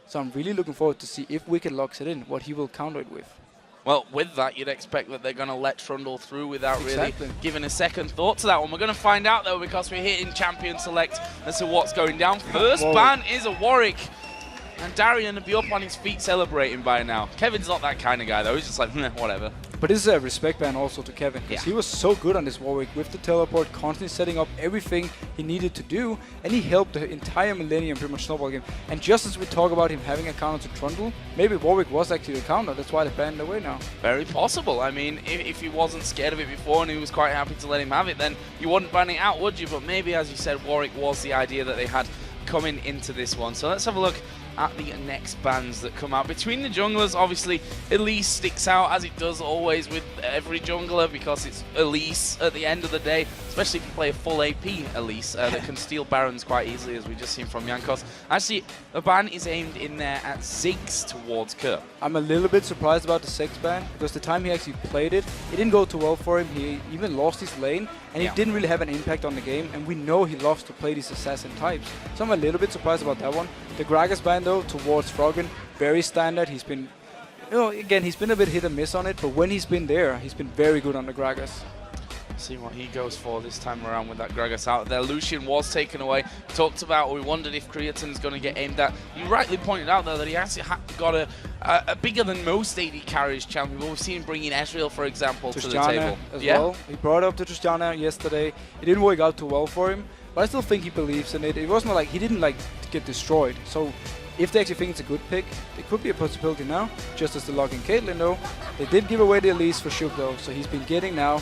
So I'm really looking forward to see if Wickd locks it in, what he will counter it with. Well, with that, you'd expect that they're going to let Trundle through without really giving a second thought to that one. We're going to find out, though, because we're hitting Champion Select as to what's going down. First ban is a Warwick. And Darian will be up on his feet celebrating by now. Kevin's not that kind of guy, though. He's just like, whatever. But this is a respect ban also to Kevin, because he was so good on this Warwick with the teleport, constantly setting up everything he needed to do, and he helped the entire Millenium pretty much snowball game. And just as we talk about him having a counter to Trundle, maybe Warwick was actually the counter. That's why they banned away now. Very possible. I mean, if he wasn't scared of it before and he was quite happy to let him have it, then you wouldn't ban it out, would you? But maybe, as you said, Warwick was the idea that they had coming into this one. So let's have a look at the next bans that come out. Between the junglers, obviously, Elise sticks out, as it does always with every jungler, because it's Elise at the end of the day, especially if you play a full AP Elise that can steal Barons quite easily, as we just seen from Jankos. Actually, the ban is aimed in there at Ziggs towards Kerp. I'm a little bit surprised about the Ziggs ban, because the time he actually played it, it didn't go too well for him. He even lost his lane, and he didn't really have an impact on the game, and we know he loves to play these assassin types. So I'm a little bit surprised about that one. The Gragas ban, though, towards Froggen, very standard. He's been, again, he's been a bit hit and miss on it, but when he's been there, he's been very good on the Gragas. See what he goes for this time around with that Gragas out there. Lucian was taken away. Talked about, we wondered if Creaton's going to get aimed at. You rightly pointed out, though, that he actually got a bigger than most AD carries champion. We've seen him bringing Ezreal, for example, to the table. As well. He brought up to Tristana yesterday. It didn't work out too well for him, but I still think he believes in it. It wasn't like he didn't get destroyed. So if they actually think it's a good pick, it could be a possibility now, just as the lock in Caitlyn, though. They did give away the Elise for Shuk, though, so he's been getting now,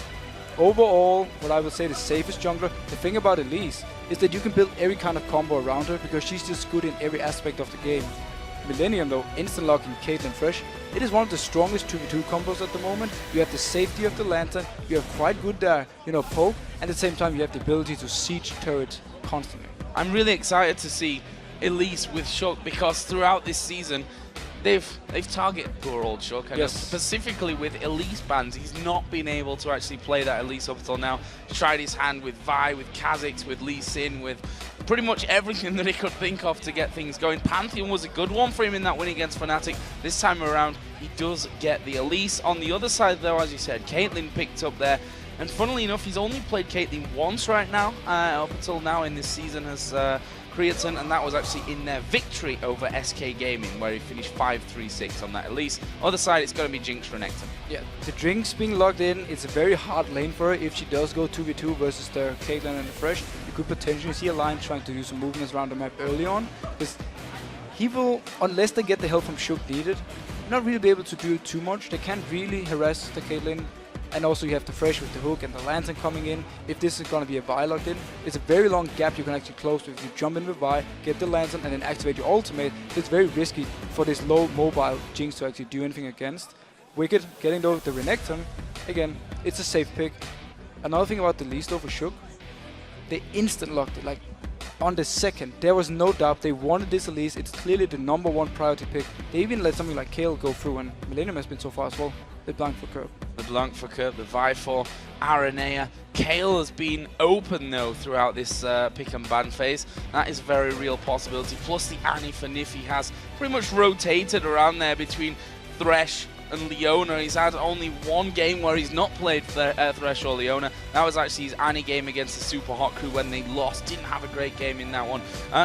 overall, what I would say the safest jungler. The thing about Elise is that you can build every kind of combo around her, because she's just good in every aspect of the game. Millenium, though, instant locking Caitlyn Thresh, it is one of the strongest 2v2 combos at the moment. You have the safety of the lantern, you have quite good poke, and at the same time you have the ability to siege turrets constantly. I'm really excited to see Elise with Shuk, because throughout this season they've targeted poor old Shuk, and specifically with Elise bans, he's not been able to actually play that Elise up until now. He's tried his hand with Vi, with Kha'Zix, with Lee Sin, with pretty much everything that he could think of to get things going. Pantheon was a good one for him in that win against Fnatic. This time around, he does get the Elise. On the other side, though, as you said, Caitlyn picked up there. And funnily enough, he's only played Caitlyn once right now, up until now in this season as Creaton, and that was actually in their victory over SK Gaming, where he finished 5-3-6 on that Elise. Other side, it's going to be Jinx Renekton. Yeah, the Jinx being logged in, it's a very hard lane for her. If she does go 2v2 versus the Caitlyn and the Thresh, you could potentially see a line trying to do some movements around the map early on, because he will, unless they get the help from Shuk needed, not really be able to do too much. They can't really harass the Caitlyn. And also you have the Thresh with the hook and the lantern coming in. If this is going to be a Vi locked in, it's a very long gap you can actually close with. You jump in with Vi, get the lantern, and then activate your ultimate. It's very risky for this low mobile Jinx to actually do anything against. Wickd getting though the Renekton. Again, it's a safe pick. Another thing about the Elise though for Shuk, they instant locked it. Like on the second, there was no doubt they wanted this Elise. It's clearly the #1 priority pick. They even let something like Kayle go through, and Millenium has been so far as well. LeBlanc for Kerp. LeBlanc for Kerp, the Vi for Araneae. Kayle has been open though throughout this pick and ban phase. That is a very real possibility. Plus the Annie for Nyph, he has pretty much rotated around there between Thresh and Leona. He's had only one game where he's not played Thresh or Leona. That was actually his Annie game against the Super Hot Crew when they lost. Didn't have a great game in that one.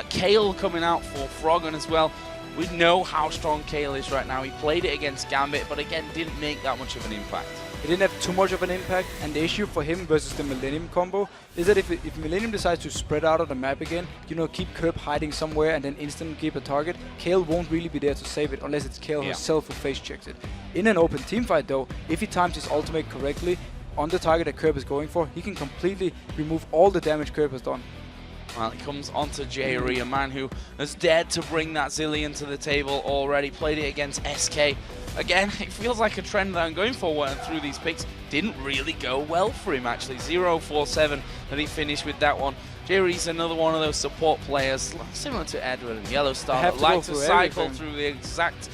Kayle coming out for Froggen as well. We know how strong Kayle is right now. He played it against Gambit, but again, didn't make that much of an impact. He didn't have too much of an impact, and the issue for him versus the Millenium combo is that if Millenium decides to spread out of the map again, keep Kerp hiding somewhere and then instantly keep a target, Kayle won't really be there to save it unless it's Kayle herself who face checks it. In an open teamfight though, if he times his ultimate correctly on the target that Kerp is going for, he can completely remove all the damage Kerp has done. Well, it comes onto Jree, a man who has dared to bring that Zillion to the table already. Played it against SK. Again, it feels like a trend that I'm going for through these picks. Didn't really go well for him, actually. 0-4-7 that he finished with that one. Jree's another one of those support players, similar to Edward and Yellowstar, that like to cycle through the exact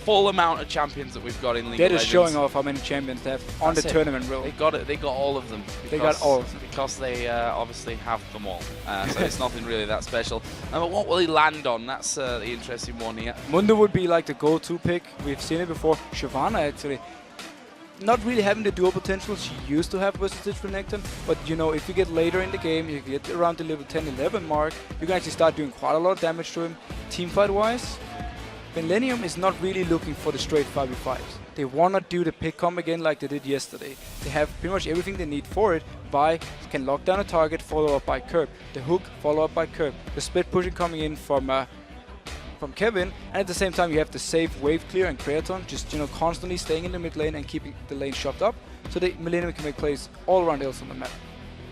full amount of champions that we've got in League They're of just Legends. showing off how many champions they have on the tournament role. They got it. They got all of them. They got all of them. Because they obviously have them all. So it's nothing really that special. But what will he land on? That's the interesting one here. Mundo would be like the go-to pick. We've seen it before. Shyvana actually. Not really having the dual potential she used to have versus this Renekton, but you know, if you get later in the game, you get around the level 10-11 mark, you can actually start doing quite a lot of damage to him. Teamfight wise, Millenium is not really looking for the straight 5v5s. They want to do the pick comp again like they did yesterday. They have pretty much everything they need for it. Vi can lock down a target, follow up by Kerp. The hook, follow up by Kerp. The split pushing coming in from Kevin, and at the same time you have the safe wave clear and Creaton just, you know, constantly staying in the mid lane and keeping the lane shoved up, so the Millenium can make plays all around else on the map.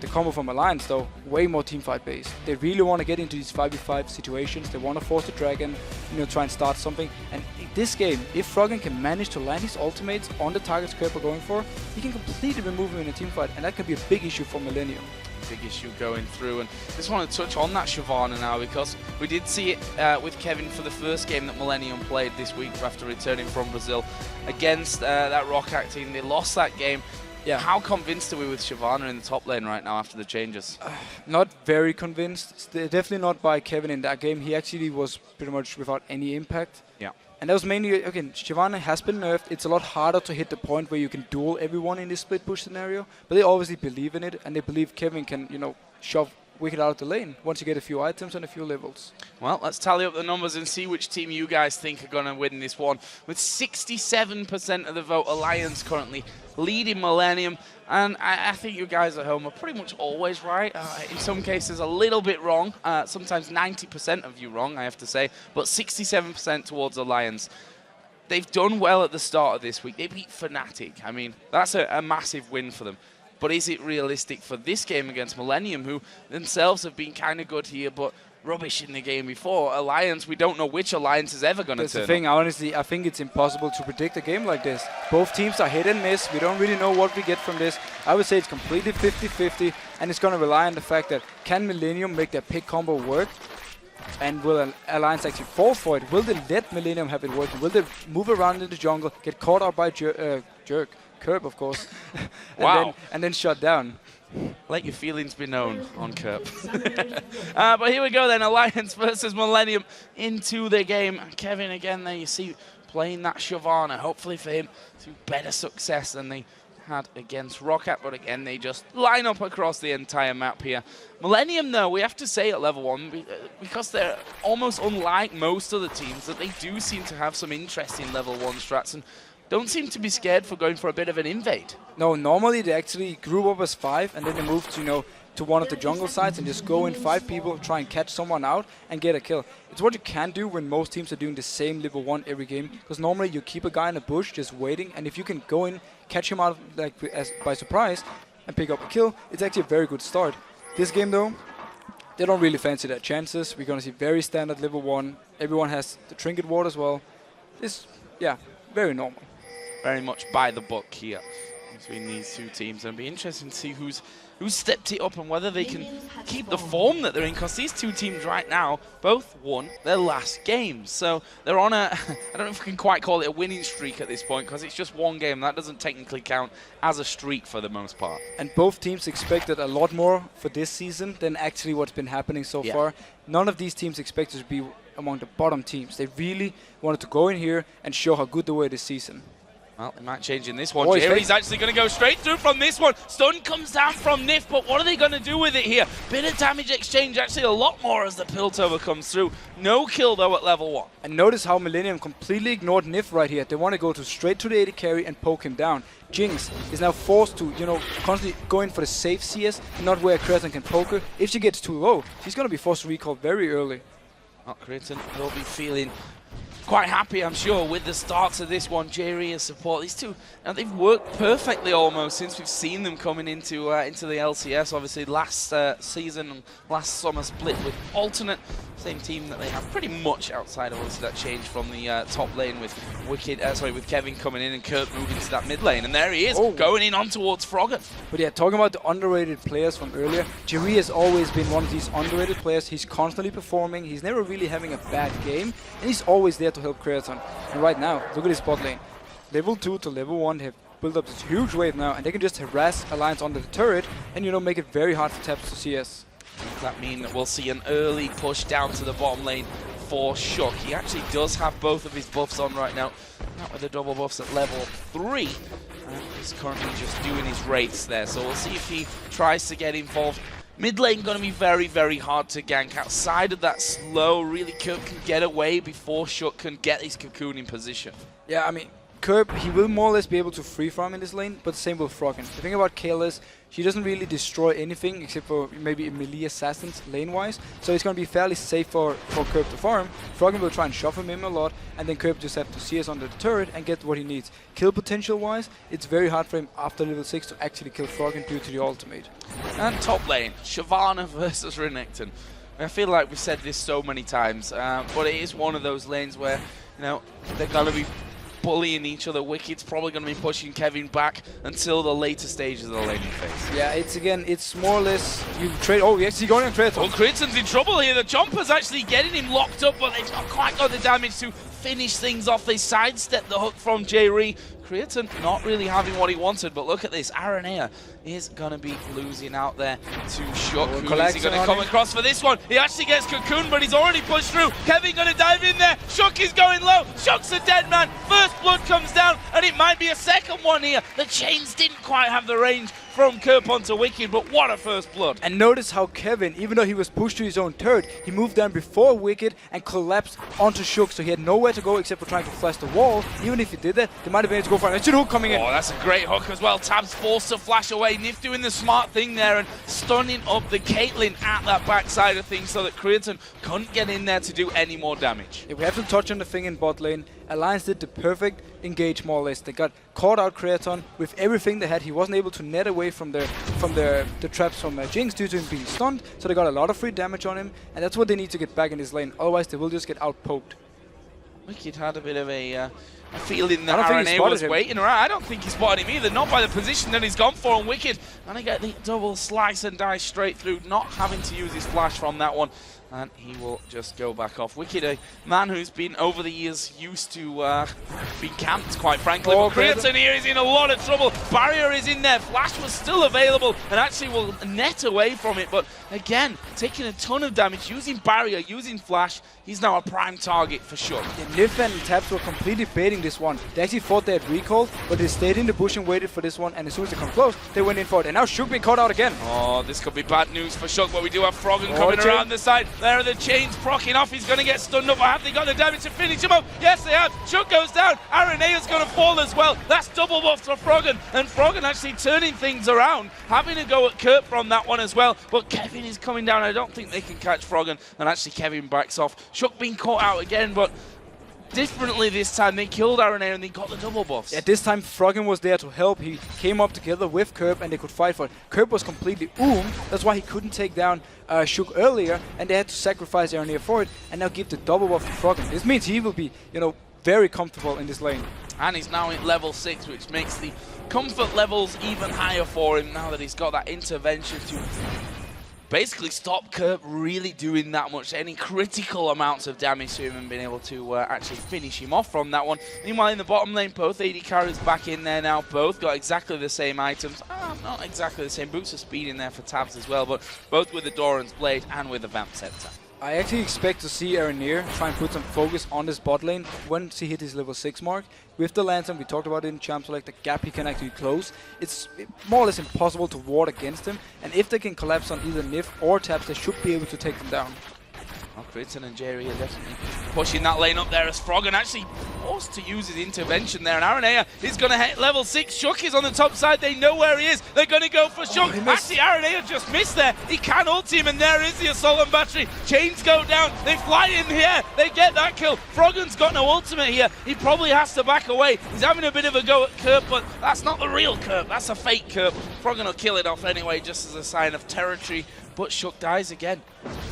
The combo from Alliance though, way more teamfight based. They really want to get into these 5v5 situations. They want to force the dragon, you know, try and start something. And in this game, if Froggen can manage to land his ultimates on the targets Kerp are going for, he can completely remove him in a teamfight, and that can be a big issue for Millenium. Big issue going through, and just want to touch on that Shyvana now, because we did see it with Kevin for the first game that Millenium played this week after returning from Brazil against that Rocket team. They lost that game. Yeah. How convinced are we with Shyvana in the top lane right now after the changes? Not very convinced. Definitely not by Kevin in that game. He actually was pretty much without any impact. Yeah. And that was mainly, again, Shyvana has been nerfed. It's a lot harder to hit the point where you can duel everyone in this split push scenario. But they obviously believe in it, and they believe Kevin can, you know, shove Wickd out of the lane once you get a few items and a few levels. Well, let's tally up the numbers and see which team you guys think are going to win this one. With 67% of the vote, Alliance currently leading Millenium. And I think you guys at home are pretty much always right. In some cases, a little bit wrong. Sometimes 90% of you wrong, I have to say. But 67% towards Alliance. They've done well at the start of this week. They beat Fnatic. I mean, that's a massive win for them. But is it realistic for this game against Millenium, who themselves have been kind of good here, but rubbish in the game before? Alliance, we don't know which Alliance is ever going to turn up. That's the thing, honestly, I think it's impossible to predict a game like this. Both teams are hit and miss. We don't really know what we get from this. I would say it's completely 50-50, and it's going to rely on the fact that can Millenium make their pick combo work? And will Alliance actually fall for it? Will they let Millenium have it working? Will they move around in the jungle, get caught up by Kerp, of course, and then shut down? Let your feelings be known on Kerp. But here we go then, Alliance versus Millenium into the game. Kevin again there, you see, playing that Shyvana, hopefully for him to better success than they had against Rocket, but again they just line up across the entire map here. Millenium though, we have to say at level 1, because they're almost unlike most other teams, that they do seem to have some interesting level 1 strats and don't seem to be scared for going for a bit of an invade. No, normally they actually grew up as 5 and then they moved to, you know, to one of the jungle sides and just go in 5 people, try and catch someone out and get a kill. It's what you can do when most teams are doing the same level 1 every game, because normally you keep a guy in a bush just waiting, and if you can go in, catch him out like by surprise and pick up a kill, it's actually a very good start. This game though, they don't really fancy their chances. We're going to see very standard level 1. Everyone has the trinket ward as well. This, yeah, very normal. Very much by the book here between these two teams, and it'll be interesting to see who's stepped it up and whether they can keep the form that they're in, because these two teams right now both won their last games. So they're on a, I don't know if we can quite call it a winning streak at this point, because it's just one game. That doesn't technically count as a streak for the most part. And both teams expected a lot more for this season than actually what's been happening so far. None of these teams expected to be among the bottom teams. They really wanted to go in here and show how good they were this season. Well, it might change in this one. Jree's actually going to go straight through from this one. Stun comes down from Nyph, but what are they going to do with it here? Bit of damage exchange, actually a lot more as the Piltover comes through. No kill, though, at level 1. And notice how Millenium completely ignored Nyph right here. They want to go straight to the AD carry and poke him down. Jinx is now forced to, you know, constantly going for the safe CS, not where Creaton can poke her. If she gets too low, she's going to be forced to recall very early. Well, Creaton will be feeling quite happy, I'm sure, with the starts of this one. Jree as support. These two, now they've worked perfectly almost since we've seen them coming into the LCS. Obviously, last season and last summer split with alternate. Same team that they have pretty much outside of obviously that change from the top lane with Wickd, with Kevin coming in and Kerp moving to that mid lane. And there he is, going in on towards Froggen. But yeah, talking about the underrated players from earlier, Jree has always been one of these underrated players. He's constantly performing, he's never really having a bad game, and he's always there to help Creaton. And right now, look at his bot lane. Level 2 to level 1, they have built up this huge wave now, and they can just harass Alliance under the turret and, you know, make it very hard for Tabzz to CS. Does that mean that we'll see an early push down to the bottom lane for Shook? He actually does have both of his buffs on right now. Not with the double buffs at level 3. He's currently just doing his wraiths there, so we'll see if he tries to get involved. Mid lane going to be very, very hard to gank. Outside of that slow, really Kerp can get away before Shook can get his cocoon in position. Yeah, I mean, Kerp, he will more or less be able to free farm in this lane, but same with Froggen. The thing about Kayle is she doesn't really destroy anything except for maybe melee assassins lane-wise, so it's going to be fairly safe for Kerp to farm. Froggen will try and shuffle him a lot, and then Kerp just have to CS under the turret and get what he needs. Kill potential-wise, it's very hard for him after level 6 to actually kill Froggen due to the ultimate. And top lane, Shyvana versus Renekton. I feel like we've said this so many times, but it is one of those lanes where, you know, they're going to be bullying each other. Wicked's probably going to be pushing Kevin back until the later stages of the laning phase. Yeah, it's more or less you trade. Oh, yes, he's going on Creaton. Well, Creaton's in trouble here. The jumper's actually getting him locked up, but they've not quite got the damage to finish things off. They sidestep the hook from Jree. Creaton not really having what he wanted, but look at this. Araneae is going to be losing out there to Shook. Who is he going to come across for this one? He actually gets cocoon, but he's already pushed through. Kevin going to dive in there. Shook is going low. Shook's a dead man. First blood comes down, and it might be a second one here. The chains didn't quite have the range from Kerp onto Wickd, but what a first blood. And notice how Kevin, even though he was pushed to his own turret, he moved down before Wickd and collapsed onto Shook, so he had nowhere to go except for trying to flash the wall. Even if he did that, they might have been able to go for an extra hook coming in. Oh, that's a great hook as well. Tabzz forced to flash away. Nyph doing the smart thing there and stunning up the Caitlyn at that backside of things so that Creaton couldn't get in there to do any more damage. Yeah, we have to touch on the thing in bot lane. Alliance did the perfect engage more or less. They got caught out Creaton with everything they had. He wasn't able to net away from the traps from Jinx due to him being stunned, so they got a lot of free damage on him, and that's what they need to get back in this lane. Otherwise, they will just get out-poked. Wickd had a bit of a feeling that Araneae was waiting around. I don't think he spotted him either, not by the position that he's gone for. And Wickd gonna get the double slice and dive straight through, not having to use his flash from that one. And he will just go back off. Wickd, a man who's been over the years used to be camped, quite frankly. But Creaton here is in a lot of trouble. Barrier is in there. Flash was still available and actually will net away from it. But again, taking a ton of damage, using Barrier, using Flash. He's now a prime target for sure. Yeah, Nyph and Tabzz were completely baiting this one. They actually thought they had recalled, but they stayed in the bush and waited for this one. And as soon as they come close, they went in for it. And now Shook being caught out again. Oh, this could be bad news for Shook, but we do have Froggen coming around the side. There are the chains proccing off. He's going to get stunned up. Have they got the damage to finish him up? Yes, they have. Shook goes down. Araneae is going to fall as well. That's double buff for Froggen. And Froggen actually turning things around, having a go at Kerp from that one as well. But Kevin is coming down. I don't think they can catch Froggen. And actually Kevin backs off. Shook being caught out again, but differently this time. They killed Araneae and they got the double buffs. Yeah, this time Froggen was there to help. He came up together with Kerp and they could fight for it. Kerp was completely that's why he couldn't take down Shook earlier, and they had to sacrifice Araneae for it and now give the double buff to Froggen. This means he will be, you know, very comfortable in this lane. And he's now at level 6, which makes the comfort levels even higher for him now that he's got that intervention to basically stop Kerp really doing that much, any critical amounts of damage to him, and being able to actually finish him off from that one. Meanwhile, in the bottom lane, both AD carries back in there now. Both got exactly the same items. Not exactly the same. Boots of speed in there for Tabzz as well, but both with the Doran's Blade and with the Vamp Scepter. I actually expect to see Araneae try and put some focus on this bot lane once he hit his level 6 mark. With the Lantern, we talked about it in Champ Select, the gap he can actually close. It's more or less impossible to ward against him, and if they can collapse on either Nyph or Tabzz, they should be able to take them down. Well, Creaton and Jree are definitely pushing that lane up there as Froggen actually forced to use his intervention there. And Araneae is going to hit level 6. Shook is on the top side. They know where he is. They're going to go for Shook. Actually, Araneae just missed there. He can ult him, and there is the Assault and Battery. Chains go down. They fly in here. They get that kill. Froggen's got no ultimate here. He probably has to back away. He's having a bit of a go at Kerp, but that's not the real Kerp. That's a fake Kerp. Froggen will kill it off anyway, just as a sign of territory. But Shook dies again.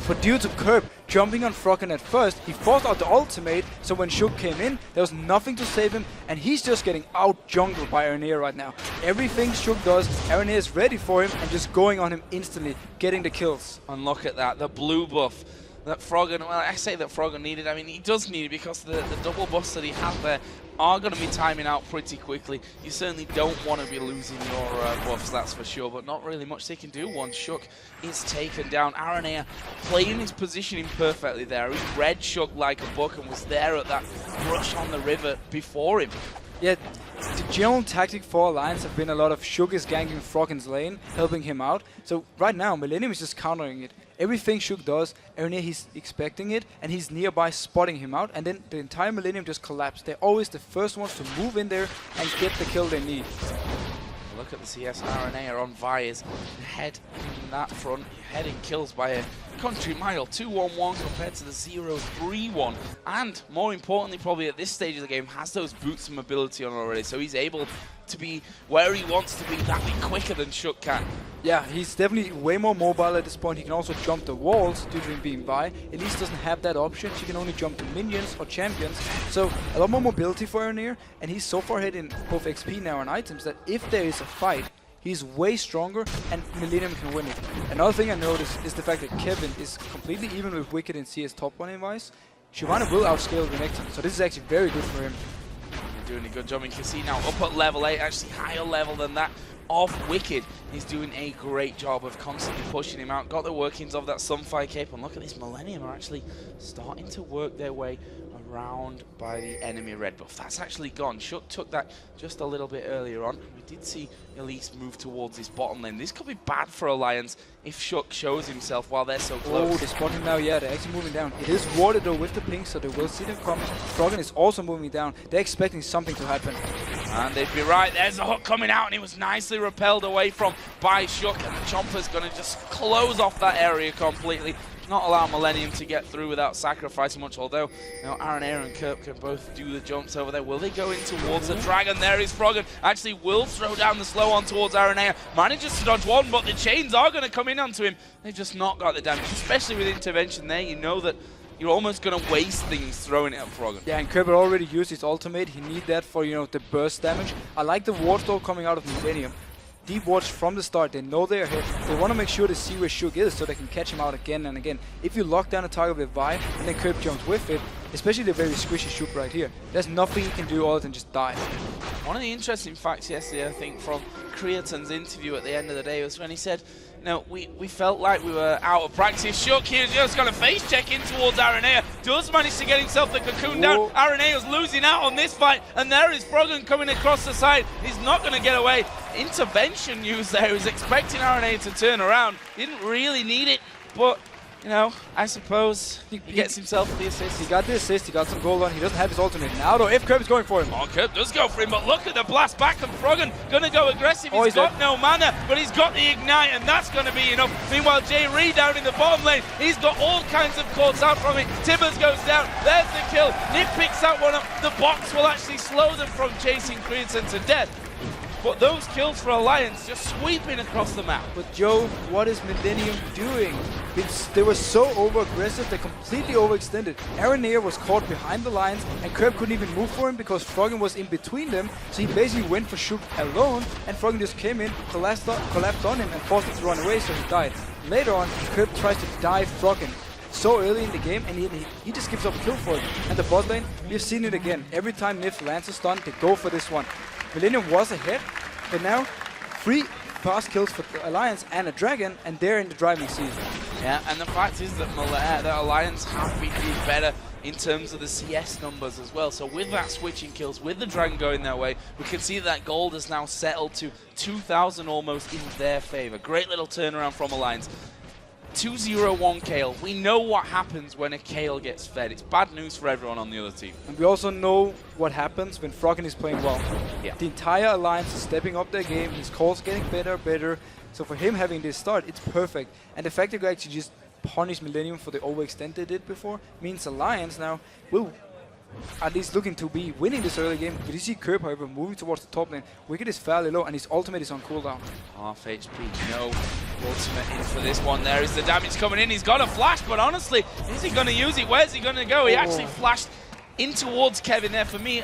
But due to Kerp jumping on Froggen at first, he forced out the ultimate, so when Shook came in, there was nothing to save him, and he's just getting out-jungled by Araneae right now. Everything Shook does, Araneae is ready for him and just going on him instantly, getting the kills. And look at that, the blue buff that Froggen, well, I say that Froggen needed, I mean, he does need it because the double buffs that he has there are going to be timing out pretty quickly. You certainly don't want to be losing your buffs, that's for sure, but not really much they can do once Shook is taken down. Araneae playing his positioning perfectly there. He read Shook like a book and was there at that rush on the river before him. Yeah, the general tactic for Alliance have been a lot of Shook is ganking Froggen's lane, helping him out. So right now, Millenium is just countering it. Everything Shook does, Araneae, he's expecting it, and he's nearby spotting him out, and then the entire Millenium just collapsed. They're always the first ones to move in there and get the kill they need. Look at the CS, Araneae are on Vias, head in that front, heading kills by a country mile, 2-1-1 compared to the 0-3-1, and more importantly probably at this stage of the game, has those boots and mobility on already, so he's able to be where he wants to be that bit quicker than Shook can. Yeah, he's definitely way more mobile at this point. He can also jump the walls due to him being by. Elise doesn't have that option. She can only jump to minions or champions. So a lot more mobility for Araneae, and he's so far ahead in both XP now and items that if there is a fight, he's way stronger and Millenium can win it. Another thing I noticed is the fact that Kevin is completely even with Wickd in CS top 1 wise. Shyvana will outscale Renekton, so this is actually very good for him. Doing a good job. You can see now up at level 8, actually higher level than that of Wickd. He's doing a great job of constantly pushing him out. Got the workings of that Sunfire cape, and look at this, Millenium are actually starting to work their way around by the enemy red buff. That's actually gone. Shook took that just a little bit earlier on. We did see Elise move towards his bottom lane. This could be bad for Alliance if Shook shows himself while they're so close. Oh, they're spotting now. Yeah, they're actually moving down. It is warded though with the ping, so they will see them coming. Froggen is also moving down. They're expecting something to happen. And they'd be right. There's the hook coming out, and it was nicely repelled away from by Shook, and the Chomper's going to just close off that area completely. Not allow Millenium to get through without sacrificing much, although Araneae and Kerp can both do the jumps over there. Will they go in towards the dragon? There is Froggen. Actually will throw down the slow on towards Araneae. Manages to dodge one, but the chains are going to come in onto him. They've just not got the damage, especially with intervention there. You know that you're almost going to waste things throwing it at Froggen. Yeah, and Kerp already used his ultimate. He needs that for, the burst damage. I like the ward though coming out of Millenium. Deep wards from the start, they know they're ahead. They want to make sure to see where Shook is so they can catch him out again and again. If you lock down a target with Vi and then Kerp jumps with it, especially the very squishy Shook right here, there's nothing you can do other than just die. One of the interesting facts yesterday, I think, from Creaton's interview at the end of the day was when he said, we felt like we were out of practice. Shook here just got a face check in towards Araneae. Does manage to get himself the cocoon down. Araneae was losing out on this fight, and there is Froggen coming across the side. He's not going to get away. Intervention used there. He was expecting Araneae to turn around. Didn't really need it, but I suppose he gets himself the assist. He got the assist, he got some gold on, he doesn't have his ultimate now though, if Kerp is going for him. Oh, Kerp does go for him, but look at the blast back, and Froggen gonna go aggressive. He's got no mana, but he's got the ignite, and that's gonna be enough. Meanwhile, Jree down in the bottom lane, he's got all kinds of calls out from it. Tabzz goes down, there's the kill. Nyph picks that one up. The box will actually slow them from chasing Creaton to death. But those kills for Alliance just sweeping across the map. But Joe, what is Millenium doing? They were so over-aggressive, they completely overextended. Araneae was caught behind the lines, and Kerp couldn't even move for him because Froggen was in between them. So he basically went for Shook alone, and Froggen just came in, collapsed on him, and forced him to run away, so he died. Later on, Kerp tries to dive Froggen so early in the game, and he just gives up a kill for it. And the bot lane, we've seen it again. Every time Nyph lands a stun, they go for this one. Millenium was ahead, but now 3 fast kills for the Alliance and a dragon, and they're in the driving seat. Yeah, and the fact is that the Alliance have been doing better in terms of the CS numbers as well. So with that switching kills, with the dragon going their way, we can see that gold has now settled to 2,000 almost in their favor. Great little turnaround from Alliance. 2-0-1 Kayle. We know what happens when a Kayle gets fed. It's bad news for everyone on the other team. And we also know what happens when Froggen is playing well. Yeah. The entire Alliance is stepping up their game. His calls getting better. So for him having this start, it's perfect. And the fact that you actually just punish Millenium for the overextend they did before means Alliance now will at least looking to be winning this early game. But you see Kerp, however, moving towards the top lane. Wickd is fairly low, and his ultimate is on cooldown. Half HP, no ultimate in for this one. There is the damage coming in. He's got a flash, but honestly, is he going to use it? Where's he going to go? He actually flashed in towards Kevin there. For me,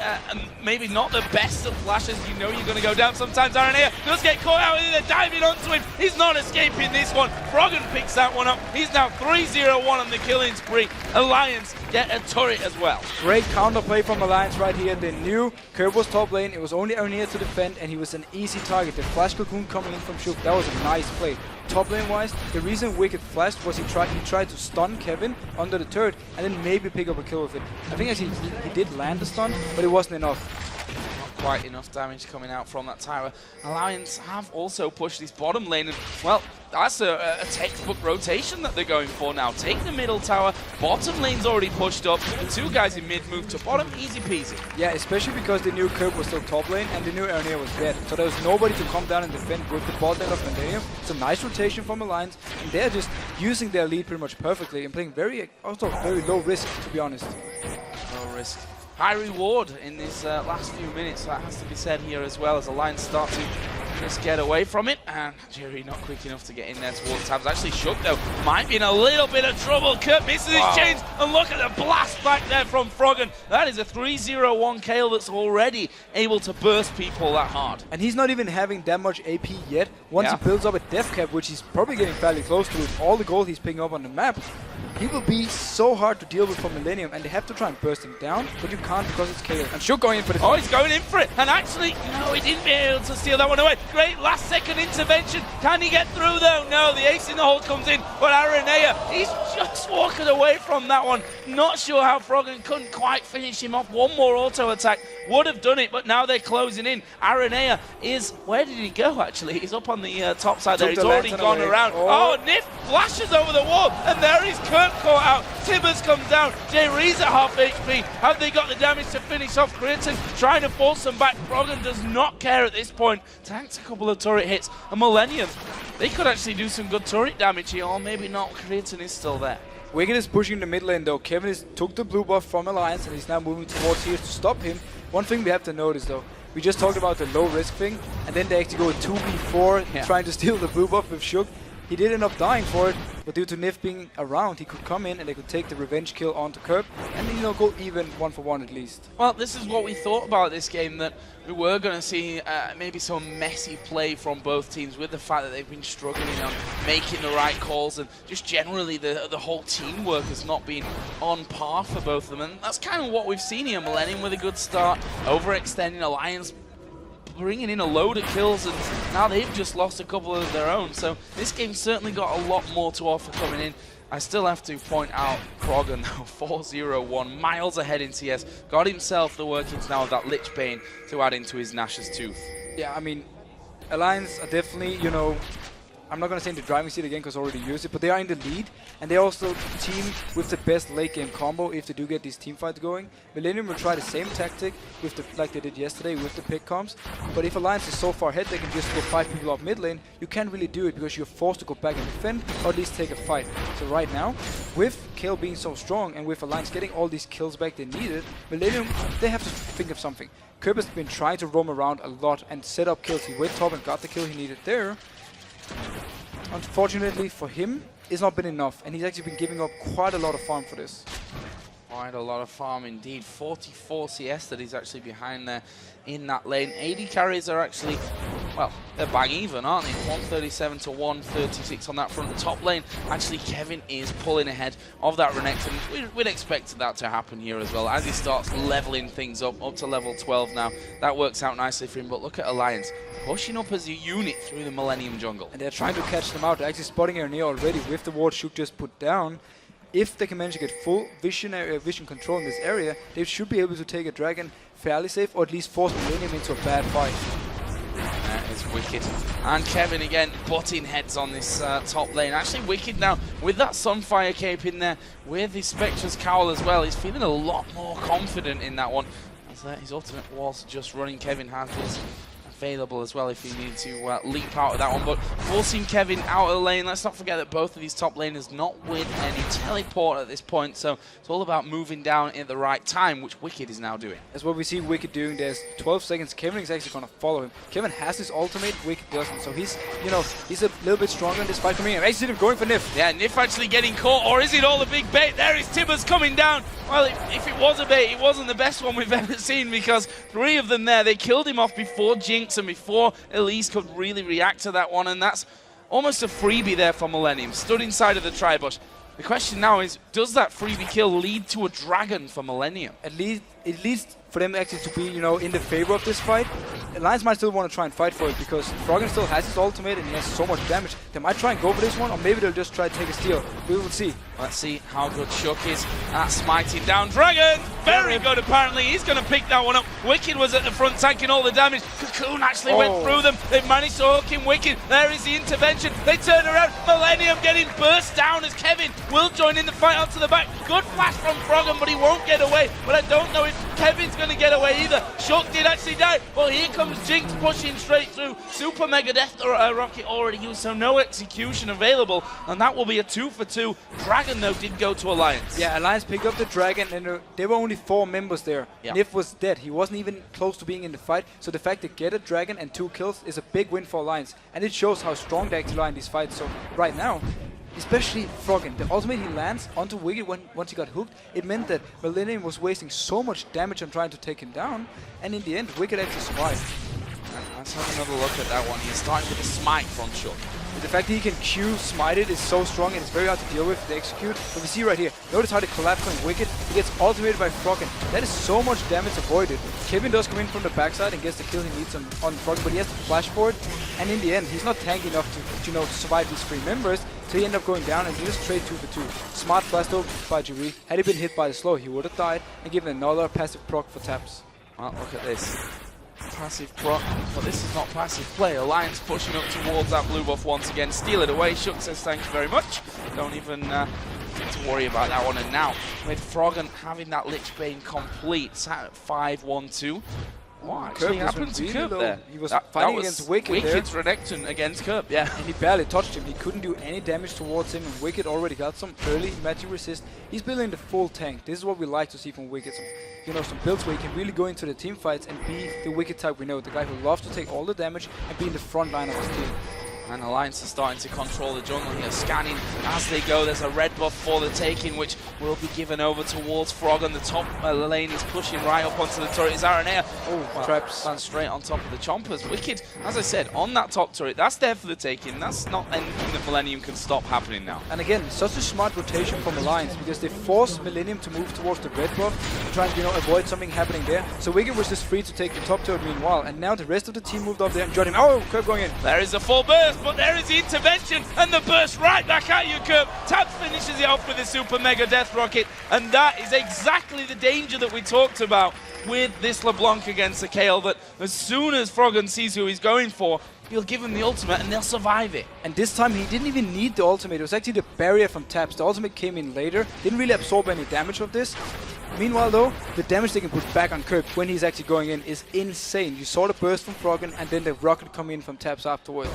maybe not the best of flashes. You know you're going to go down sometimes. Araneae does get caught out in there, diving onto him. He's not escaping this one. Froggen picks that one up. He's now 3-0-1 on the killing spree. Alliance get a turret as well. Great counterplay from Alliance right here. They knew Kerp was top lane. It was only Araneae to defend, and he was an easy target. The flash cocoon coming in from Shook, that was a nice play. Top lane wise, the reason Wickd flashed was he tried to stun Kevin under the turret and then maybe pick up a kill with it. I think actually he did land the stun, but it wasn't enough. Not quite enough damage coming out from that tower. Alliance have also pushed this bottom lane, and well, that's a textbook rotation that they're going for now. Take the middle tower, bottom lane's already pushed up, the two guys in mid move to bottom, easy peasy. Yeah, especially because they knew Kerp was still top lane and they knew Araneae was dead. So there was nobody to come down and defend with the bot lane of Millenium. It's a nice rotation from Alliance, and they're just using their lead pretty much perfectly and playing also very low risk, to be honest. Low risk. High reward in these last few minutes, that has to be said here as well, as Alliance start to just get away from it, and Jree not quick enough to get in there towards Tabzz. Actually Shook though, might be in a little bit of trouble. Kerp misses his chains, and look at the blast back there from Froggen. That is a 3-0-1 Kayle that's already able to burst people that hard. And he's not even having that much AP yet. Once he builds up a death cap, which he's probably getting fairly close to with all the gold he's picking up on the map, he will be so hard to deal with for Millenium, and they have to try and burst him down, but you can't because it's Kayle. And Shook going in for the... Oh, he's going in for it! And actually, no, he didn't be able to steal that one away. Great last second intervention. Can he get through though? No, the ace in the hole comes in, but Araneae, he's just walking away from that one. Not sure how Froggen couldn't quite finish him off. One more auto attack would have done it, but now they're closing in. Araneae is... Where did he go actually? He's up on the top side there. He's already gone around. Oh, Nyph flashes over the wall, and there is Kerp caught out. Tabzz comes down. Jree's at half HP. Have they got the damage to finish off Creaton? Trying to force them back. Froggen does not care at this point. Tanks a couple of turret hits. And Millenium, they could actually do some good turret damage here, or maybe not. Creaton is still there. Wickd is pushing the mid lane though. Kevin took the blue buff from Alliance, and he's now moving towards here to stop him. One thing we have to notice though, we just talked about the low risk thing, and then they actually go 2v4 trying to steal the blue buff with Shook. He did end up dying for it, but due to Nyph being around, he could come in and they could take the revenge kill onto Kerp and then, go even 1-for-1 at least. Well, this is what we thought about this game, that we were going to see maybe some messy play from both teams, with the fact that they've been struggling on making the right calls, and just generally the whole teamwork has not been on par for both of them. And that's kind of what we've seen here. Millenium with a good start, overextending, Alliance bringing in a load of kills, and now they've just lost a couple of their own. So this game's certainly got a lot more to offer coming in. I still have to point out Froggen, 4-0-1, miles ahead in CS. Got himself the workings now of that Lich Bane to add into his Nash's Tooth. Yeah, I mean, Alliance are definitely, I'm not going to say in the driving seat again because I already used it, but they are in the lead, and they also team with the best late game combo if they do get these team fights going. Millenium will try the same tactic with like they did yesterday with the pick comps, but if Alliance is so far ahead they can just go 5 people up mid lane. You can't really do it because you're forced to go back and defend, or at least take a fight. So right now, with Kayle being so strong and with Alliance getting all these kills back they needed, Millenium, they have to think of something. Kerp has been trying to roam around a lot and set up kills. He went top and got the kill he needed there. Unfortunately for him, it's not been enough, and he's actually been giving up quite a lot of farm for this. Quite a lot of farm indeed. 44 CS that he's actually behind there in that lane. AD carries are actually, well, they're bang even, aren't they? 137 to 136 on that front. The top lane, actually Kevin is pulling ahead of that Renekton. We'd expect that to happen here as well, as he starts leveling things up to level 12 now. That works out nicely for him, but look at Alliance pushing up as a unit through the Millenium jungle. And they're trying to catch them out. They're actually spotting Araneae already with the ward Shook just put down. If they can manage to get full vision control in this area, they should be able to take a dragon fairly safe, or at least force Millenium into a bad fight. That is Wickd. And Kevin again butting heads on this top lane. Actually Wickd now with that Sunfire cape in there, with his Spectre's cowl as well, he's feeling a lot more confident in that one. As his ultimate was just running. Kevin has this available as well if he needs to leap out of that one. But forcing Kevin out of the lane. Let's not forget that both of these top laners not with any teleport at this point, so it's all about moving down at the right time, which Wickd is now doing. That's what we see Wickd doing. There's 12 seconds. Kevin is actually going to follow him. Kevin has his ultimate, Wickd doesn't, so he's, you know, he's a little bit stronger in this fight coming in. I see him going for Nyph. Yeah, Nyph actually getting caught, or is it all a big bait? There is Tabzz coming down. Well, if it was a bait, it wasn't the best one we've ever seen, because 3 of them there, they killed him off before Jinx and before Elise could really react to that one, and that's almost a freebie there for Millenium. Stood inside of the tri-bush. The question now is, does that freebie kill lead to a dragon for Millenium? At least for them actually to be, you know, in the favor of this fight. Alliance might still want to try and fight for it because Froggen still has his ultimate and he has so much damage. They might try and go for this one, or maybe they'll just try to take a steal. We will see. Let's see how good Shook is at smiting down Dragon. Very good, apparently. He's going to pick that one up. Wickd was at the front tanking all the damage. Cocoon actually went through them. They managed to hook him. Wickd, there is the intervention. They turn around. Millenium getting burst down as Kevin will join in the fight onto the back. Good flash from Froggen, but he won't get away. But I don't know if Kevin's going to get away either. Shook did actually die. Well, here comes Jinx pushing straight through. Super Mega Death Rocket already used, so no execution available. And that will be a 2 for 2. Dragon, though, did go to Alliance. Yeah, Alliance picked up the Dragon, and there were only 4 members there. Yeah. Nyph was dead. He wasn't even close to being in the fight. So the fact to get a Dragon and 2 kills is a big win for Alliance. And it shows how strong they actually are in these fights. So right now, especially Froggen, the ultimate he lands onto Wickd once he got hooked, it meant that Millenium was wasting so much damage on trying to take him down. And in the end, Wickd actually survived. Let's have another look at that one. He's starting with a smite from Shook. The fact that he can Q smite it is so strong and it's very hard to deal with to execute. But we see right here, notice how they collapse on Wickd. He gets ultimated by Froggen. That is so much damage avoided. Kevin does come in from the backside and gets the kill he needs on Froggen, but he has to flash for it. And in the end, he's not tanky enough to, you know, to survive these 3 members. So he ended up going down and he just trade 2 for 2. Smart flash though by Jree. Had he been hit by the slow, he would have died and given another passive proc for Tabzz. Well, look at this. Passive proc, but this is not passive play. Alliance pushing up towards that blue buff once again. Steal it away. Shook says thank you very much. Don't even need to worry about that one. And now, with Froggen having that Lich Bane complete, sat at 5-1-2. What actually happened to Kerp there? He was fighting against Wickd there. Wickd's Renekton against Kerp, yeah. And he barely touched him. He couldn't do any damage towards him, and Wickd already got some early magic resist. He's building the full tank. This is what we like to see from Wickd. Some, you know, some builds where he can really go into the team fights and be the Wickd type we know. The guy who loves to take all the damage and be in the front line of his team. And Alliance is starting to control the jungle here, scanning as they go. There's a red buff for the taking, which will be given over towards Froggen. The top lane is pushing right up onto the turret. It's Araneae. Oh, traps. Lands straight on top of the chompers. Wickd, as I said, on that top turret, that's there for the taking. That's not anything that Millenium can stop happening now. And again, such a smart rotation from Alliance, because they forced Millenium to move towards the red buff to try and, you know, avoid something happening there. So Wickd was just free to take the top turret meanwhile, and now the rest of the team moved up there and joined him. Oh, Kerp going in. There is a full burst, but there is the intervention, and the burst right back at you, Kerp. Tabzz finishes it off with a super mega death rocket, and that is exactly the danger that we talked about with this LeBlanc against the Kayle, that as soon as Froggen sees who he's going for, he'll give him the ultimate and they'll survive it. And this time he didn't even need the ultimate. It was actually the barrier from Tabzz. The ultimate came in later. Didn't really absorb any damage of this. Meanwhile though, the damage they can put back on Kerp when he's actually going in is insane. You saw the burst from Froggen and then the rocket come in from Tabzz afterwards.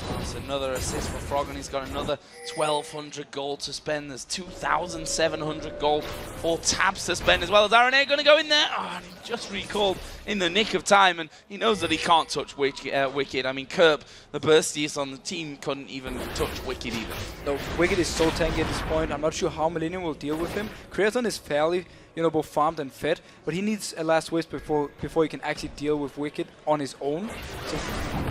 That's another assist for Froggen. He's got another 1,200 gold to spend. There's 2,700 gold for Tabzz to spend as well. Is Araneae going to go in there? Oh, and he just recalled in the nick of time, and he knows that he can't touch Wickd. I mean, Kerp, the burstiest on the team, couldn't even touch Wickd either. No, Wickd is so tanky at this point. I'm not sure how Millenium will deal with him. Creaton is fairly, you know, both farmed and fed, but he needs a last whisper before he can actually deal with Wickd on his own. So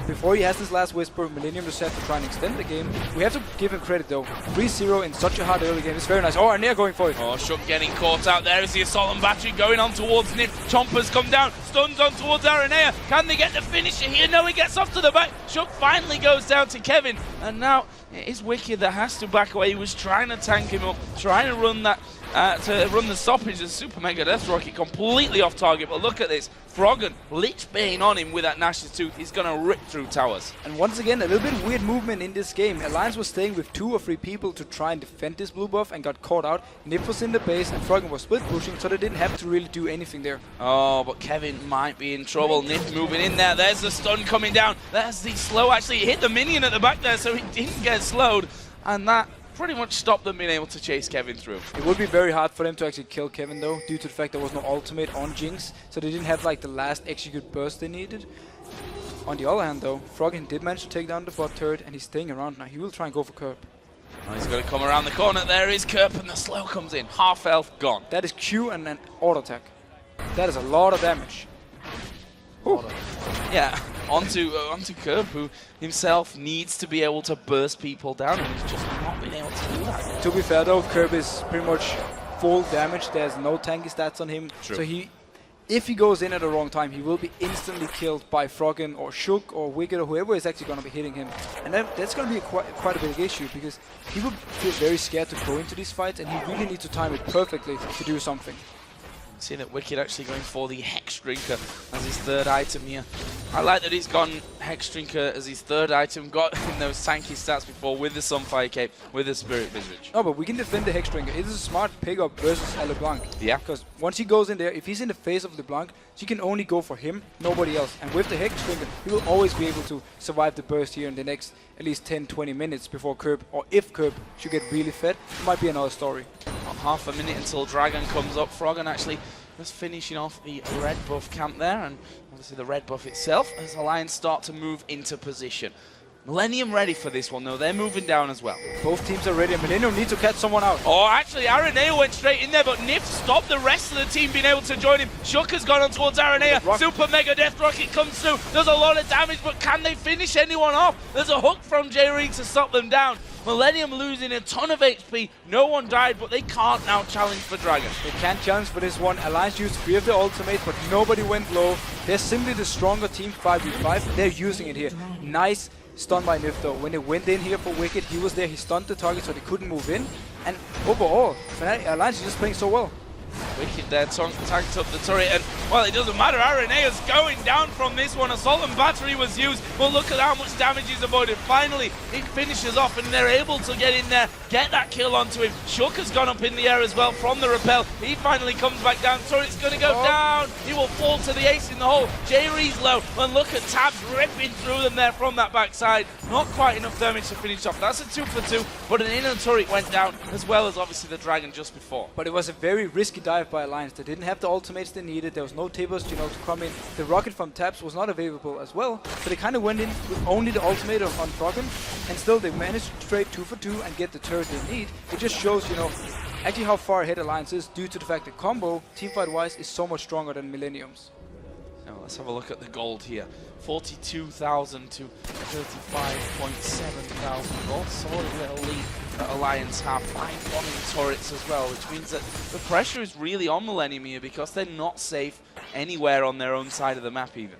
before he has this last whisper, Millenium just has to try and extend the game. We have to give him credit though. 3-0 in such a hard early game. It's very nice. Oh, Araneae going for it. Oh, Shook getting caught out there as the assault and battery going on towards Nyph. Chompers come down, stuns on towards Araneae. Can they get the finisher here? No, he gets off to the back. Shook finally goes down to Kevin, and now it is Wickd that has to back away. He was trying to tank him up, trying to run that to run the stoppage. The Super Mega Death Rocket completely off target, but look at this. Froggen, Lich Bane on him with that Nash's Tooth. He's going to rip through towers. And once again, a little bit weird movement in this game. Alliance was staying with 2 or 3 people to try and defend this blue buff and got caught out. Nyph was in the base and Froggen was split pushing, so they didn't have to really do anything there. Oh, but Kevin might be in trouble. Nyph moving in there. There's the stun coming down. There's the slow. Actually, he hit the minion at the back there, so he didn't get slowed. And that pretty much stopped them being able to chase Kevin through. It would be very hard for them to actually kill Kevin though, due to the fact there was no ultimate on Jinx, so they didn't have like the last execute burst they needed. On the other hand though, Froggen did manage to take down the bot turret and he's staying around now. He will try and go for Kerp. Oh, he's going to come around the corner. There is Kerp and the slow comes in. Half health gone. That is Q and an auto attack. That is a lot of damage. Yeah, onto Kerp, who himself needs to be able to burst people down, and he's just not been able to do that. To be fair though, Kerp is pretty much full damage. There's no tanky stats on him. True. So if he goes in at the wrong time, he will be instantly killed by Froggen or Shook or Wickd or whoever is actually going to be hitting him. And that's going to be quite a big issue, because he will feel very scared to go into these fights, and he really needs to time it perfectly to do something. See that Wickd actually going for the Hex Drinker as his third item here. I like that he's gone Hex Drinker as his third item, got in those tanky stats before with the Sunfire Cape, with the Spirit Visage. No, but we can defend the Hex Drinker. It is a smart pickup versus a LeBlanc. Yeah. Because once he goes in there, if he's in the face of LeBlanc, she can only go for him, nobody else. And with the Hex Drinker, he will always be able to survive the burst here in the next at least 10-20 minutes before Kerp, or if Kerp should get really fed, it might be another story. About half a minute until Dragon comes up. Froggen actually just finishing off the red buff camp there, and obviously the red buff itself as the Lions start to move into position. Millenium ready for this one though, they're moving down as well. Both teams are ready, and Millenium needs to catch someone out. Oh, actually Araneae went straight in there, but Nyph stopped the rest of the team being able to join him. Shook has gone on towards Araneae. Super Mega Death Rocket comes through. There's a lot of damage, but can they finish anyone off? There's a hook from Jree to stop them down. Millenium losing a ton of HP. No one died, but they can't now challenge for Dragon. They can't challenge for this one. Alliance used 3 of their ultimates, but nobody went low. They're simply the stronger team 5v5. They're using it here. Nice stun by Nyph though. When they went in here for Wickd, he was there. He stunned the target so they couldn't move in. And overall, Alliance is just playing so well. Wickd there tagged up the turret, and well, it doesn't matter. Araneae is going down from this one. Assault and Battery was used, but look at how much damage he's avoided. Finally, it finishes off, and they're able to get in there, get that kill onto him. Shook has gone up in the air as well from the rappel. He finally comes back down. Turret's going to go down. He will fall to the ace in the hole. Jree's low, and look at Tabzz ripping through them there from that backside. Not quite enough damage to finish off. That's a 2 for 2, but an inner turret went down, as well as obviously the Dragon just before. But it was a very risky dive by Alliance. They didn't have the ultimates they needed. There was no tables, to come in. The rocket from Tabzz was not available as well, so they kind of went in with only the ultimate on Froggen, and still they managed to trade 2 for 2 and get the turret they need. It just shows, actually how far ahead Alliance is, due to the fact that combo, teamfight-wise, is so much stronger than Millenium's. Now let's have a look at the gold here. 42,000 to 35,700 gold. Solid little lead that Alliance have. 5 bombing turrets as well, which means that the pressure is really on Millenium here, because they're not safe anywhere on their own side of the map even.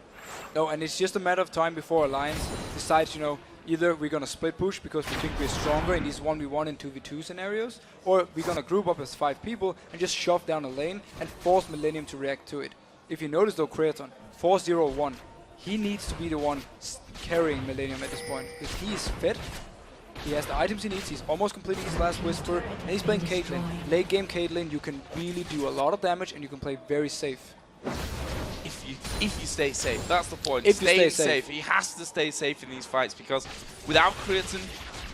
No, and it's just a matter of time before Alliance decides, either we're going to split push because we think we're stronger in these 1v1 and 2v2 scenarios, or we're going to group up as 5 people and just shove down a lane and force Millenium to react to it. If you notice though, Creaton, 4-0-1, he needs to be the one carrying Millenium at this point, because he is fed. He has the items he needs, he's almost completing his last Whisper, and he's playing Caitlyn. Late game Caitlyn, you can really do a lot of damage and you can play very safe. If you stay safe, that's the point. If you stay safe. He has to stay safe in these fights, because without Creaton,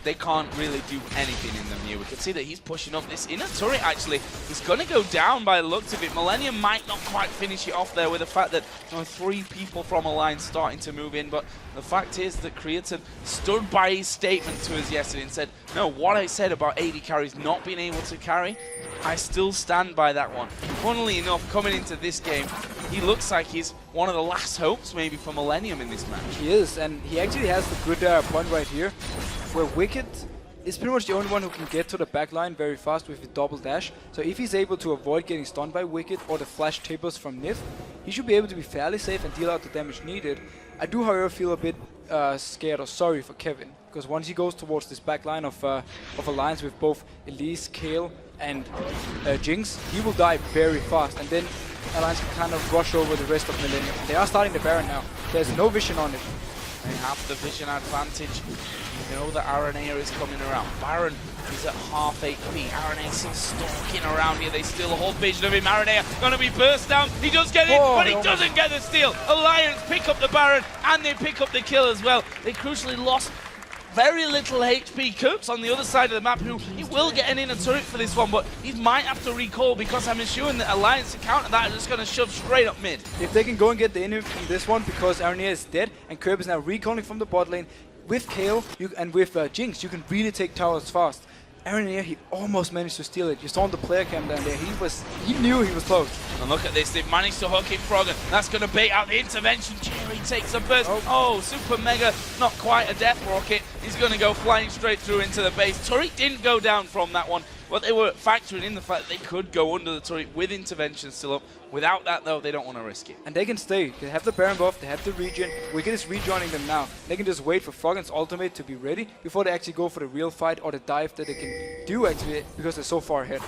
they can't really do anything in them here. We can see that he's pushing up. This inner turret actually is going to go down by the looks of it. Millenium might not quite finish it off there, with the fact that 3 people from Alliance starting to move in. But the fact is that Creaton stood by his statement to us yesterday and said, no, what I said about AD carries not being able to carry, I still stand by that one. Funnily enough, coming into this game, he looks like he's one of the last hopes maybe for Millenium in this match. He is, and he actually has the good point right here, where Wickd is pretty much the only one who can get to the backline very fast with the double dash. So if he's able to avoid getting stunned by Wickd or the flash tables from Nyph, he should be able to be fairly safe and deal out the damage needed. I do, however, feel a bit scared or sorry for Kevin, because once he goes towards this backline of Alliance with both Elise, Kayle, and Jinx, he will die very fast, and then Alliance can kind of rush over the rest of Millenium. They are starting the Baron now. There's no vision on it. They have the vision advantage. You know that Araneae is coming around. Baron is at half HP. Araneae still stalking around here. They still hold vision of him. Araneae gonna be burst down. He does get it, but he doesn't get the steal. Alliance pick up the Baron and they pick up the kill as well. They crucially lost very little HP. Kerp's on the other side of the map, who he will get an inner turret for this one, but he might have to recall because I'm assuming that Alliance to counter that are just going to shove straight up mid. If they can go and get the inner in this one, because Araneae is dead and Kerp is now recalling from the bot lane, with Kayle and with Jinx, you can really take towers fast. Araneae, he almost managed to steal it. You saw on the player cam down there, he knew he was close. And look at this, they've managed to hook in Froggen. That's going to bait out the intervention. Jree takes a burst. Oh, super mega, not quite a death rocket. He's going to go flying straight through into the base. Turret didn't go down from that one, but they were factoring in the fact that they could go under the turret with intervention still up. Without that, though, they don't want to risk it. And they can stay. They have the Baron buff, they have the regen. Wickd is rejoining them now. They can just wait for Froggen's ultimate to be ready before they actually go for the real fight or the dive that they can do actually, because they're so far ahead.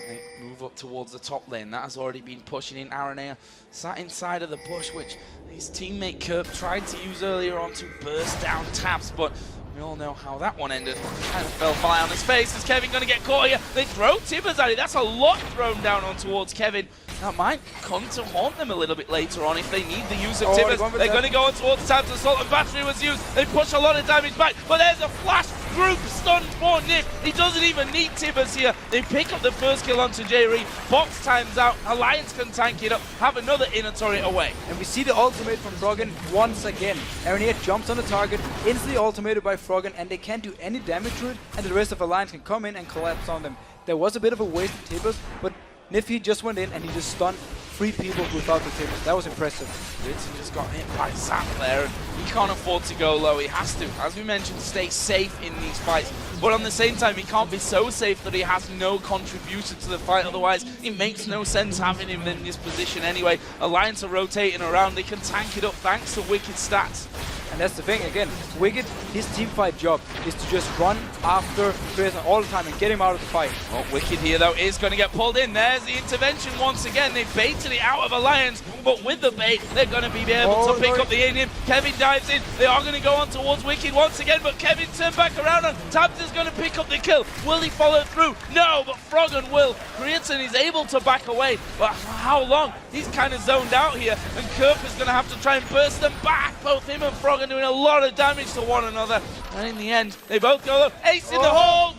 They move up towards the top lane. That has already been pushing in. Araneae sat inside of the bush, which his teammate Kerp tried to use earlier on to burst down Tabzz, but we all know how that one ended. Kind of fell flat on his face. Is Kevin going to get caught here? They throw Tabzz at it. That's a lot thrown down on towards Kevin. That might come to haunt them a little bit later on if they need the use of Tabzz. They're going to go on towards Tabzz. Assault and Battery was used. They push a lot of damage back, but there's a flash group stun for Nyph. He doesn't even need Tabzz here. They pick up the first kill onto Jree. Box times out. Alliance can tank it up. Have another inner turret away. And we see the ultimate from Froggen once again. Araneae jumps on the target, instantly ultimated by Froggen, and they can't do any damage to it, and the rest of Alliance can come in and collapse on them. There was a bit of a waste of Tabzz, but Nyph just went in and he just stunned 3 people without the Tabzz. That was impressive. Creaton just got hit by Zap there, and he can't afford to go low. He has to, as we mentioned, stay safe in these fights. But on the same time, he can't be so safe that he has no contribution to the fight. Otherwise, it makes no sense having him in this position anyway. Alliance are rotating around. They can tank it up thanks to Wicked stats. And that's the thing, again, Wickd, his teamfight job is to just run after Creaton all the time and get him out of the fight. Oh, Wicked here, though, is going to get pulled in. There's the intervention once again. They baited it out of Alliance, but with the bait, they're going to be able to pick up the Indian. Kevin dives in. They are going to go on towards Wicked once again, but Kevin turned back around, and Tabzz is going to pick up the kill. Will he follow through? No, but Froggen will. Creaton is able to back away, but for how long? He's kind of zoned out here, and Kerp is going to have to try and burst them back. Both him and Froggen doing a lot of damage to one another, and in the end they both go low. Ace in the hole.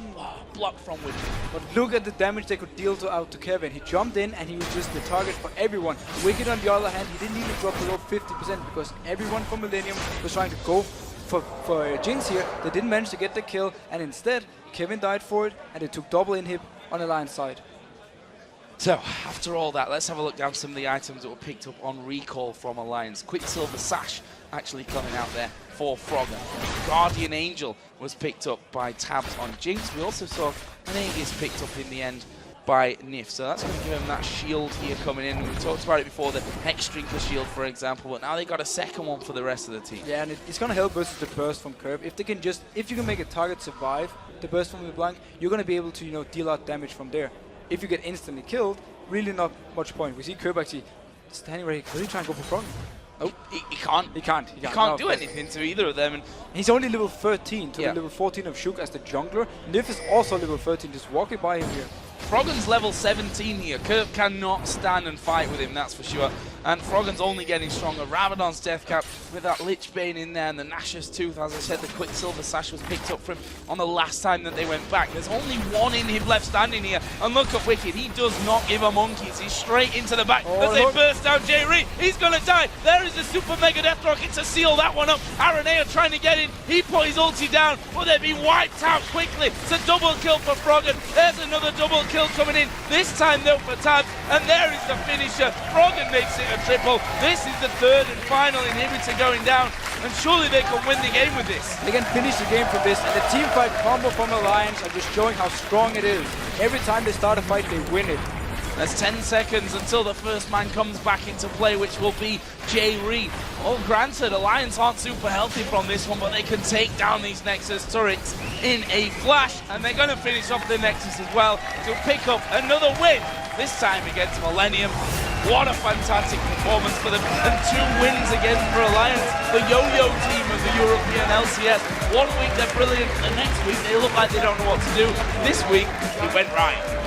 Blocked from Wicked. But look at the damage they could deal out to Kevin. He jumped in and he was just the target for everyone. Wicked on the other hand, he didn't even drop below 50% because everyone from Millenium was trying to go for Jinx here. They didn't manage to get the kill, and instead Kevin died for it, and they took double inhib on Alliance side. So, after all that, let's have a look down some of the items that were picked up on recall from Alliance. Quicksilver Sash actually coming out there for Froggen. Guardian Angel was picked up by Tabzz on Jinx. We also saw an Aegis picked up in the end by Nyph. So that's going to give him that shield here coming in. We talked about it before, the Hexdrinker shield, for example, but now they got a second one for the rest of the team. Yeah, and it's going to help versus the burst from Kerp. If you can make a target survive the burst from LeBlanc, you're going to be able to, deal out damage from there. If you get instantly killed, really not much point. We see Kerp actually standing right here. Could he try and go for Froggen? Oh, he can't. He can't Do anything to either of them. And he's only level 13 to the level 14 of Shook as the jungler. Nyph is also level 13, just walking by him here. Froggen's level 17 here. Kerp cannot stand and fight with him, that's for sure. And Froggen's only getting stronger. Rabadon's Death Cap with that Lich Bane in there, and the Nashor's Tooth. As I said, the Quicksilver Sash was picked up from him on the last time that they went back. There's only one inhib left standing here. And look at Wicked. He does not give a monkeys. He's straight into the back as they burst down Jree. He's going to die. There is the Super Mega Death Rocket to seal that one up. Araneae are trying to get in. He put his ulti down, but they've been wiped out quickly. It's a double kill for Froggen. There's another double kill coming in. This time, though, for Tabzz. And there is the finisher. Froggen makes it a triple. This is the third and final inhibitor going down, and surely they can win the game with this. They can finish the game from this, and the team fight combo from Alliance are just showing how strong it is. Every time they start a fight, they win it. There's 10 seconds until the first man comes back into play, which will be Jree. Oh, granted, Alliance aren't super healthy from this one, but they can take down these Nexus turrets in a flash, and they're going to finish off the Nexus as well to pick up another win, this time against Millenium. What a fantastic performance for them, and 2 wins again for Alliance, the yo-yo team of the European LCS. One week they're brilliant, the next week they look like they don't know what to do. This week, it went right.